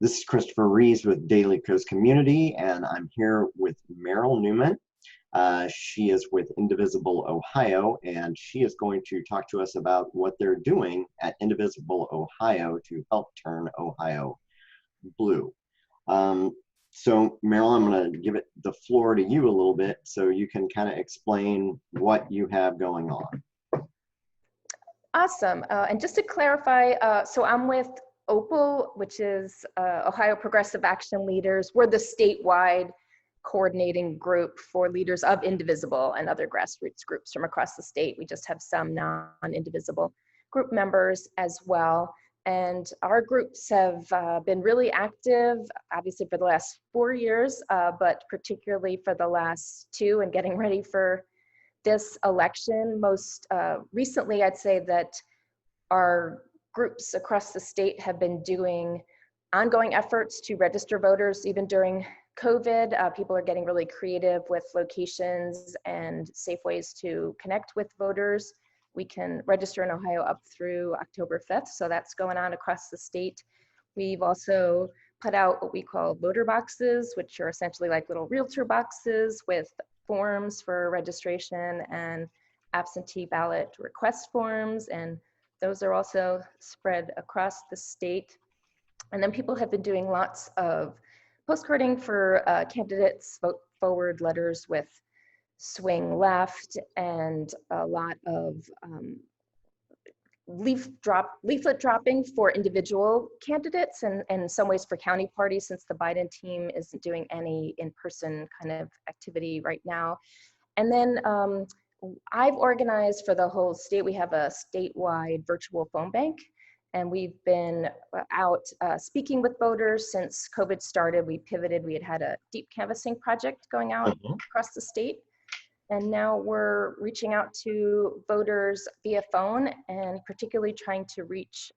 This is Christopher Rees with Daily Coast Community, and I'm here with Meryl Newman. She is with Indivisible Ohio, and she is going to talk to us about what they're doing at Indivisible Ohio to help turn Ohio blue. So Meryl, I'm going to give the floor to you a little bit so you can kind of explain what you have going on. Awesome. And just to clarify, so I'm with OPAL, which is Ohio Progressive Action Leaders. We're the statewide coordinating group for leaders of Indivisible and other grassroots groups from across the state. We just have some non-Indivisible group members as well. And our groups have been really active, obviously for the last 4 years, but particularly for the last 2 and getting ready for this election. Most recently, I'd say that our groups across the state have been doing ongoing efforts to register voters even during COVID. People are getting really creative with locations and safe ways to connect with voters. We can register in Ohio up through October 5th, so that's going on across the state. We've also put out what we call voter boxes, which are essentially like little realtor boxes with forms for registration and absentee ballot request forms, and those are also spread across the state. And then people have been doing lots of postcarding for candidates, vote forward letters with swing left, and a lot of leaflet dropping for individual candidates, and in some ways for county parties, since the Biden team isn't doing any in-person kind of activity right now. And then I've organized for the whole state. We have a statewide virtual phone bank, and we've been out speaking with voters since COVID started. We pivoted. We had a deep canvassing project going out across the state. And now we're reaching out to voters via phone, and particularly trying to reach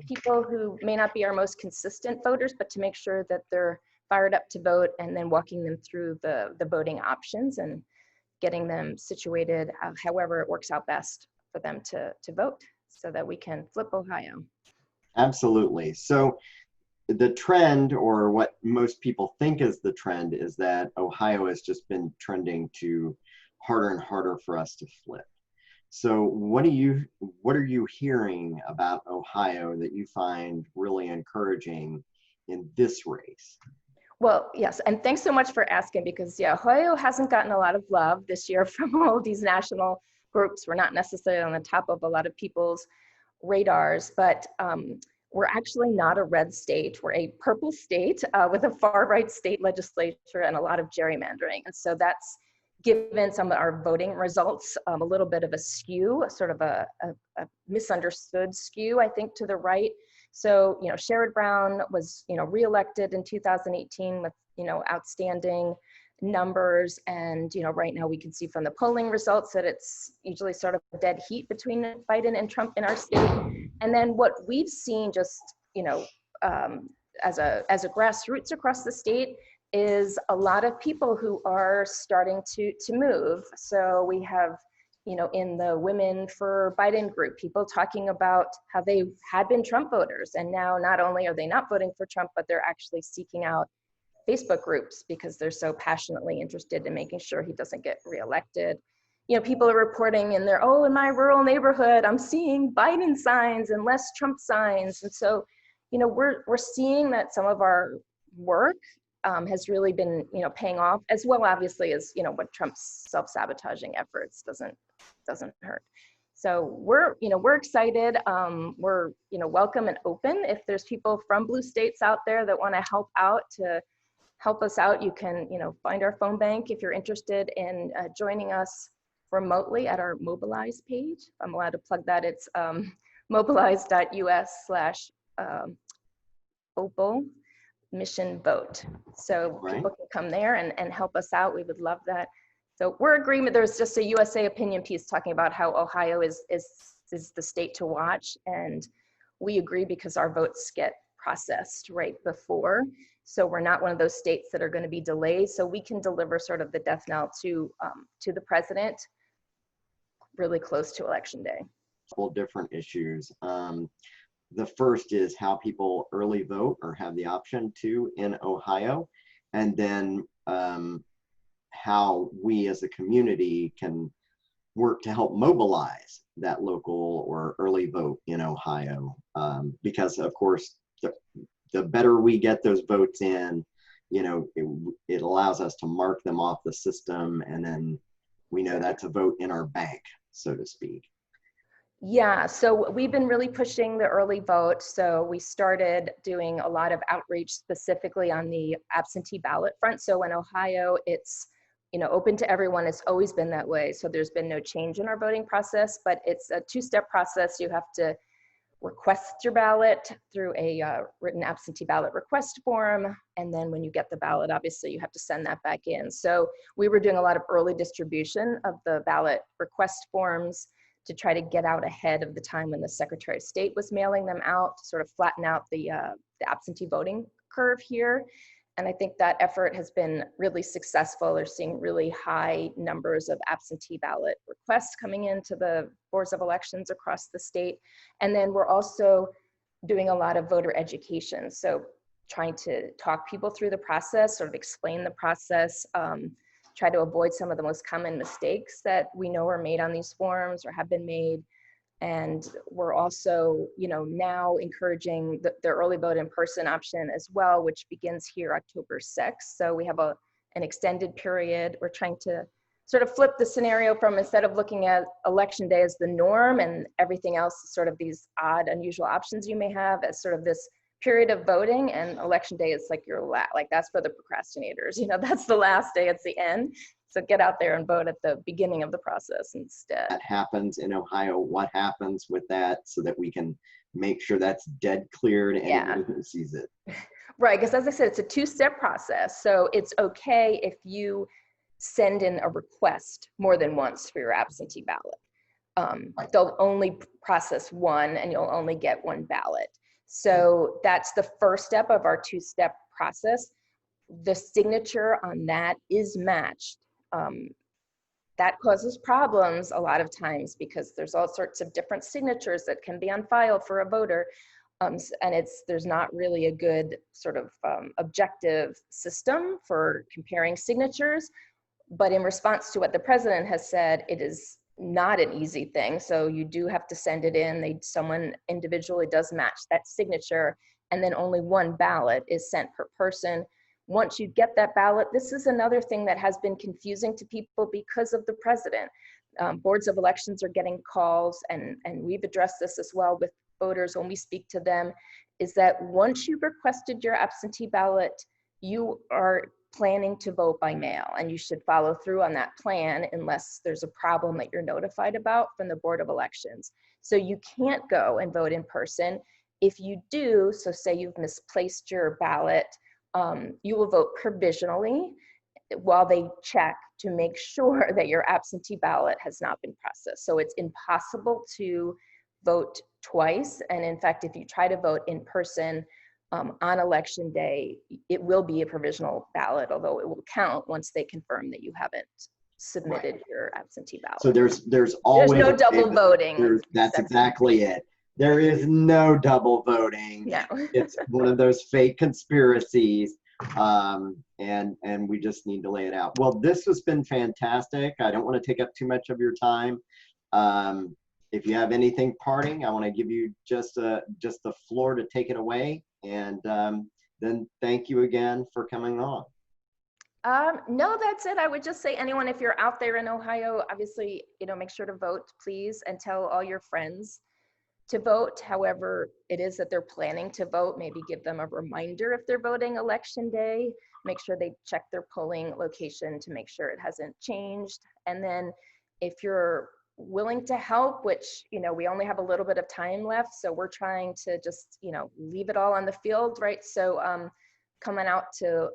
people who may not be our most consistent voters, but to make sure that they're fired up to vote, and then walking them through the voting options and getting them situated however it works out best for them to vote, so that we can flip Ohio. Absolutely. So the trend, or what most people think is the trend, is that Ohio has just been trending to harder and harder for us to flip. So what are you hearing about Ohio that you find really encouraging in this race? Well, yes, and thanks so much for asking, because Ohio hasn't gotten a lot of love this year from all these national groups. We're not necessarily on the top of a lot of people's radars, but we're actually not a red state. We're a purple state with a far-right state legislature and a lot of gerrymandering. And so that's given some of our voting results a little bit of a skew, sort of a misunderstood skew, I think, to the right. So, Sherrod Brown was, reelected in 2018 with, outstanding numbers. And, right now we can see from the polling results that it's usually sort of a dead heat between Biden and Trump in our state. And then what we've seen just, as a grassroots across the state is a lot of people who are starting to move. So we have, in the Women for Biden group, people talking about how they had been Trump voters, and now not only are they not voting for Trump, but they're actually seeking out Facebook groups because they're so passionately interested in making sure he doesn't get reelected. People are reporting in in my rural neighborhood, I'm seeing Biden signs and less Trump signs. And so, we're seeing that some of our work has really been, paying off, as well, obviously, as, what Trump's self-sabotaging efforts doesn't hurt. So we're excited. We're, welcome and open. If there's people from blue states out there that want to help us out, you can, find our phone bank if you're interested in joining us remotely at our Mobilize page. If I'm allowed to plug that, it's mobilize.us/OPAL mission vote. So people can come there and help us out. We would love that. So we're agreement. There's just a USA Opinion piece talking about how Ohio is the state to watch, and we agree because our votes get processed right before. So we're not one of those states that are going to be delayed. So we can deliver sort of the death knell to the president really close to Election Day. Couple different issues. the first is how people early vote or have the option to in Ohio, and then how we as a community can work to help mobilize that local or early vote in Ohio. Because of course, the better we get those votes in, you know, it allows us to mark them off the system, and then we know that's a vote in our bank, so to speak. Yeah, so we've been really pushing the early vote. So we started doing a lot of outreach specifically on the absentee ballot front. So in Ohio, it's, you know, open to everyone. It's always been that way. So there's been no change in our voting process, but it's a two-step process. You have to request your ballot through a written absentee ballot request form. And then when you get the ballot, obviously you have to send that back in. So we were doing a lot of early distribution of the ballot request forms to try to get out ahead of the time when the Secretary of State was mailing them out, to sort of flatten out the absentee voting curve here. And I think that effort has been really successful. They're seeing really high numbers of absentee ballot requests coming into the boards of elections across the state. And then we're also doing a lot of voter education. So trying to talk people through the process, sort of explain the process, try to avoid some of the most common mistakes that we know are made on these forms or have been made. And we're also, you know, now encouraging the early vote in person option as well, which begins here October 6th. So we have an extended period. We're trying to sort of flip the scenario from, instead of looking at election day as the norm and everything else, sort of these odd, unusual options you may have, as sort of this period of voting, and election day is like like that's for the procrastinators, you know, that's the last day, it's the end. So get out there and vote at the beginning of the process instead. That happens in Ohio, what happens with that, so that we can make sure that's dead clear to anyone who sees it. Right, because as I said, it's a two-step process. So it's okay if you send in a request more than once for your absentee ballot. They'll only process one and you'll only get one ballot. So that's the first step of our two-step process. The signature on that is matched. That causes problems a lot of times because there's all sorts of different signatures that can be on file for a voter. And there's not really a good sort of objective system for comparing signatures. But in response to what the president has said, it is not an easy thing. So you do have to send it in. Someone individually does match that signature, and then only one ballot is sent per person. Once you get that ballot, this is another thing that has been confusing to people because of the president. Boards of elections are getting calls, and we've addressed this as well with voters when we speak to them, is that once you've requested your absentee ballot, you are planning to vote by mail, and you should follow through on that plan unless there's a problem that you're notified about from the Board of Elections. So you can't go and vote in person. If you do, so say you've misplaced your ballot, you will vote provisionally while they check to make sure that your absentee ballot has not been processed. So it's impossible to vote twice. And in fact, if you try to vote in person on election day, it will be a provisional ballot, although it will count once they confirm that you haven't submitted your absentee ballot. So there's always no double voting. That's exactly it. There is no double voting. Yeah. It's one of those fake conspiracies, and we just need to lay it out. Well, this has been fantastic. I don't want to take up too much of your time. If you have anything parting, I want to give you just the floor to take it away, and then thank you again for coming on. No, that's it. I would just say, anyone, if you're out there in Ohio, obviously, you know, make sure to vote, please, and tell all your friends to vote. However it is that they're planning to vote, maybe give them a reminder if they're voting election day. Make sure they check their polling location to make sure it hasn't changed. And then if you're willing to help, which, you know, we only have a little bit of time left, so we're trying to just, you know, leave it all on the field, right? So coming out to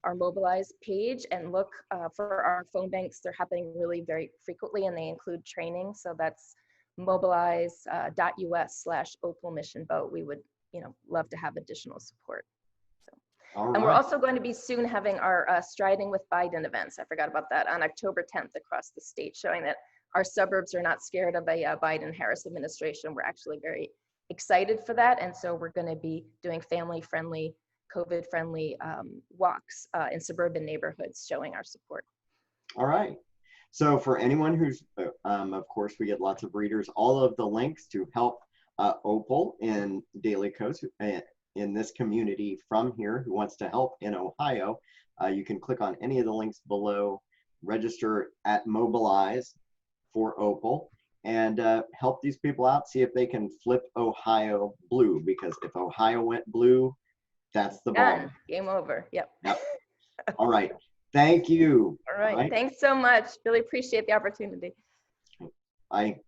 our Mobilize page and look for our phone banks. They're happening really very frequently, and they include training. So that's mobilize.us/Opal Mission Vote. We would, you know, love to have additional support. So, and we're also going to be soon having our Striding with Biden events. I forgot about that, on October 10th across the state, showing that our suburbs are not scared of a Biden-Harris administration. We're actually very excited for that. And so we're going to be doing family-friendly, COVID-friendly walks in suburban neighborhoods showing our support. All right. So for anyone who's, of course, we get lots of readers, all of the links to help Opal in Daly Coast, in this community from here who wants to help in Ohio, you can click on any of the links below, register at Mobilize for Opal, and help these people out, see if they can flip Ohio blue, because if Ohio went blue, that's the Done. ball. Game over. Yep. Yep. All right. Thank you. All right. Thanks so much. Really appreciate the opportunity. Bye.